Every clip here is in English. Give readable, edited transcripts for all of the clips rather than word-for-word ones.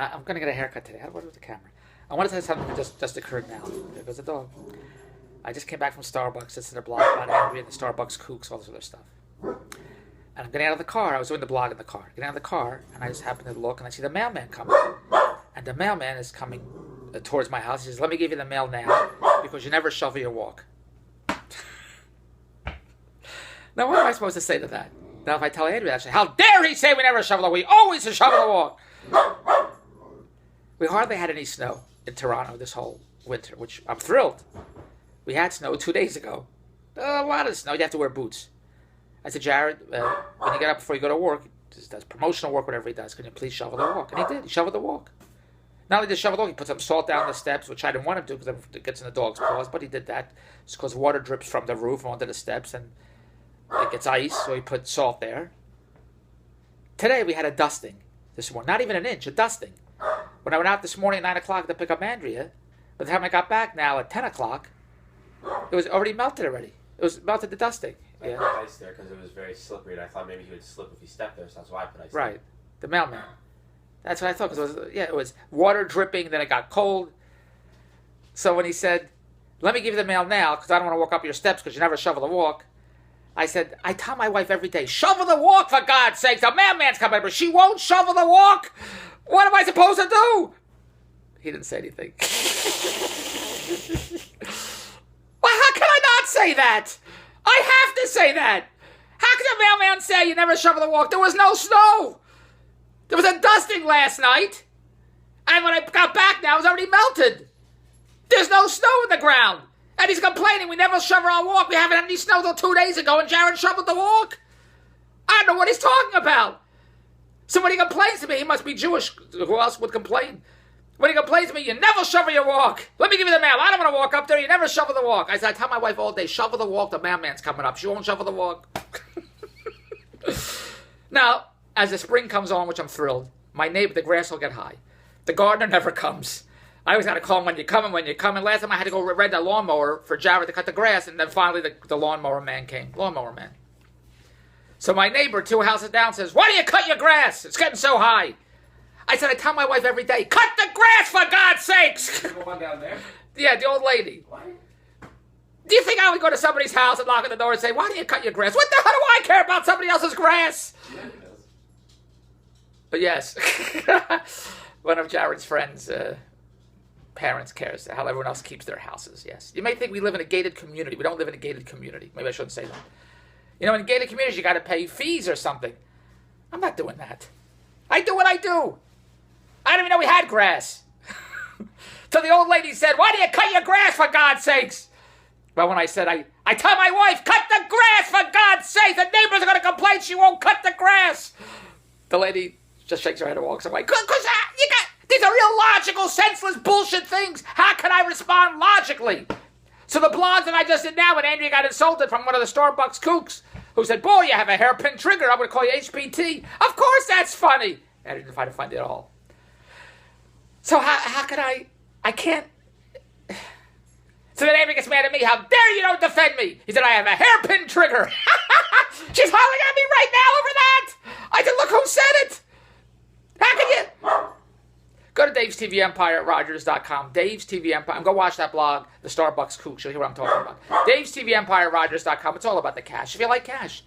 I'm going to get a haircut today. How do I do with the camera? I want to tell you something that just occurred now. There goes the dog. I just came back from Starbucks. It's in their blog about Andrea and the Starbucks kooks, all this other stuff. And I'm getting out of the car. I was doing the blog in the car. Getting out of the car, and I just happened to look, and I see the mailman coming. And the mailman is coming towards my house. He says, "Let me give you the mail now, because you never shovel your walk." Now, what am I supposed to say to that? Now, if I tell Andrea, I say, "How dare he say we never shovel the walk? We always shovel the walk." We hardly had any snow in Toronto this whole winter, which I'm thrilled. We had snow 2 days ago. A lot of snow. You have to wear boots. I said, "Jared, when you get up before you go to work, he does promotional work, whatever he does, can you please shovel the walk?" And he did. He shoveled the walk. Not only did he shovel the walk, he put some salt down the steps, which I didn't want him to because it gets in the dog's paws, but he did that. It's because water drips from the roof onto the steps, and it gets ice, so he put salt there. Today we had a dusting this morning. Not even an inch, a dusting. When I went out this morning at 9 o'clock to pick up Andrea, by the time I got back now at 10 o'clock, it was already melted already. It was melted to dusting. I put ice there because it was very slippery, and I thought maybe he would slip if he stepped there, so that's why I put ice there. Right. The mailman. That's what I thought, because it was water dripping, then it got cold. So when he said, "Let me give you the mail now, because I don't want to walk up your steps because you never shovel the walk," I said, "I tell my wife every day, shovel the walk, for God's sakes. The mailman's coming, but she won't shovel the walk. What am I supposed to do?" He didn't say anything. Well, how can I not say that? I have to say that. How can the mailman say you never shovel the walk? There was no snow. There was a dusting last night. And when I got back now, it was already melted. There's no snow in the ground. And he's complaining we never shovel our walk. We haven't had any snow till 2 days ago, and Jared shoveled the walk. I don't know what he's talking about. So when he complains to me, he must be Jewish. Who else would complain? When he complains to me, "You never shovel your walk. Let me give you the mail. I don't want to walk up there. You never shovel the walk." I said, I tell my wife all day, shovel the walk. The mailman's coming up. She won't shovel the walk. Now, as the spring comes on, which I'm thrilled, my neighbor, the grass will get high. The gardener never comes. I always got to call him when you're coming. Last time I had to go rent a lawnmower for Jared to cut the grass, and then finally the lawnmower man came. Lawnmower man. So my neighbor, 2 houses down, says, "Why do you cut your grass? It's getting so high." I said, I tell my wife every day, "Cut the grass, for God's sakes!" The one down there? Yeah, the old lady. What? Do you think I would go to somebody's house and knock on the door and say, "Why do you cut your grass?" What the hell do I care about somebody else's grass? Yeah, he does. But yes, one of Jared's friends' parents cares how everyone else keeps their houses, yes. You may think we live in a gated community. We don't live in a gated community. Maybe I shouldn't say that. You know, in gated communities, you got to pay fees or something. I'm not doing that. I do what I do. I didn't even know we had grass. So the old lady said, "Why do you cut your grass, for God's sakes?" Well, when I said, I tell my wife, "Cut the grass, for God's sake. The neighbors are going to complain she won't cut the grass." The lady just shakes her head and walks away. Because these are illogical, senseless, bullshit things. How can I respond logically? So the blog that I just did now when Andrea got insulted from one of the Starbucks kooks who said, "Boy, you have a hairpin trigger. I'm going to call you HPT." Of course that's funny. I didn't find it funny at all. So how can I can't. So then Andrea gets mad at me. "How dare you don't defend me?" He said, "I have a hairpin trigger." She's hollering at me right now over that. I said, "Look who said it." How can you? Go to Dave's TV Empire at Rogers.com. Dave's TV Empire. And go watch that blog, the Starbucks Kooks. You'll hear what I'm talking about. Dave's TV Empire at Rogers.com. It's all about the cash. If you like cash.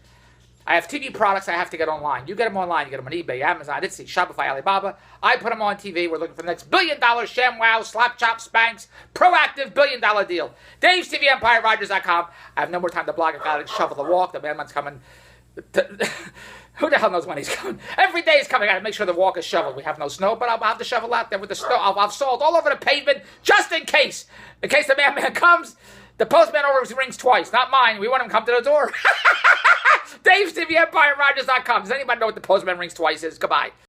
I have TV products I have to get online. You get them online. You get them on eBay, Amazon, Etsy, Shopify, Alibaba. I put them on TV. We're looking for the next $1 billion ShamWow, Slap Chop, Spanx, proactive $1 billion deal. Dave's TV Empire at Rogers.com. I have no more time to blog. I got to shovel the walk. The mailman's coming. Who the hell knows when he's coming? Every day he's coming. I got to make sure the walk is shoveled. We have no snow, but I'll have the shovel out there with the snow. I'll have salt all over the pavement just in case. In case the mailman comes, the postman always rings twice. Not mine. We want him to come to the door. Dave's TV Empire, Rogers.com. Does anybody know what the postman rings twice is? Goodbye.